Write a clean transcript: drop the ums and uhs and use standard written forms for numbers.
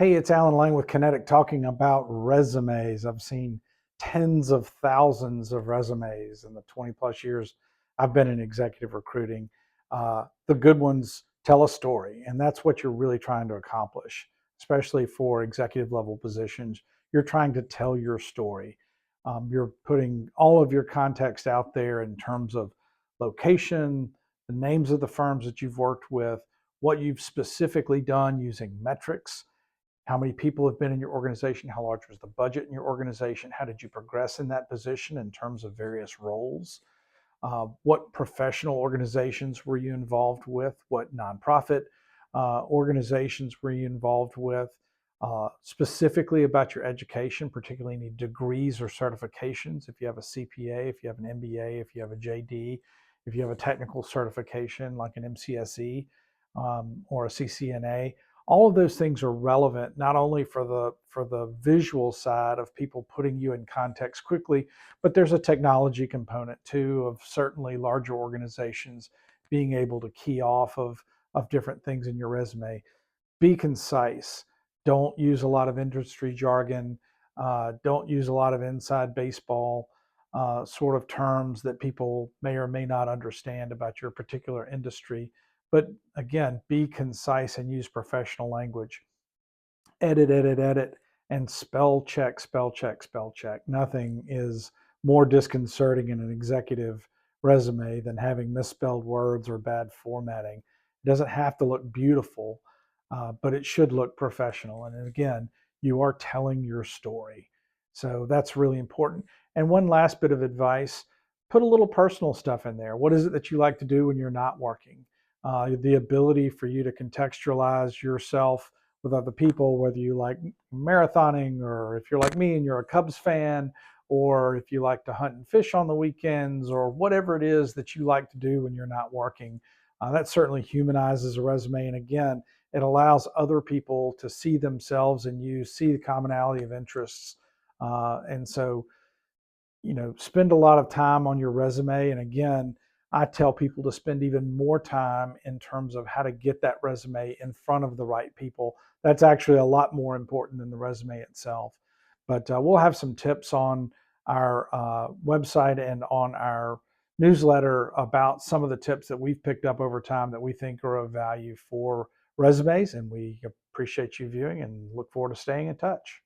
Hey, it's Alan Lang with Kinetic talking about resumes. I've seen tens of thousands of resumes in the 20 plus years I've been in executive recruiting. The good ones tell a story, and that's what you're really trying to accomplish, especially for executive level positions. You're trying to tell your story. You're putting all of your context out there in terms of location, the names of the firms that you've worked with, what you've specifically done using metrics, how many people have been in your organization, how large was the budget in your organization, how did you progress in that position in terms of various roles, what professional organizations were you involved with, what nonprofit organizations were you involved with, specifically about your education, particularly any degrees or certifications. If you have a CPA, if you have an MBA, if you have a JD, if you have a technical certification like an MCSE or a CCNA, all of those things are relevant not only for the visual side of people putting you in context quickly, but there's a technology component too of certainly larger organizations being able to key off of different things in your resume. Be concise. Don't use a lot of industry jargon. Don't use a lot of inside baseball sort of terms that people may or may not understand about your particular industry. But again, be concise and use professional language. Edit, edit, edit, and spell check, spell check, spell check. Nothing is more disconcerting in an executive resume than having misspelled words or bad formatting. It doesn't have to look beautiful, but it should look professional. And again, you are telling your story. So that's really important. And one last bit of advice, put a little personal stuff in there. What is it that you like to do when you're not working? The ability for you to contextualize yourself with other people, whether you like marathoning, or if you're like me and you're a Cubs fan, or if you like to hunt and fish on the weekends, or whatever it is that you like to do when you're not working. That certainly humanizes a resume. And again, it allows other people to see themselves in you, see the commonality of interests. And so, spend a lot of time on your resume. And again, I tell people to spend even more time in terms of how to get that resume in front of the right people. That's actually a lot more important than the resume itself. But we'll have some tips on our website and on our newsletter about some of the tips that we've picked up over time that we think are of value for resumes. And we appreciate you viewing and look forward to staying in touch.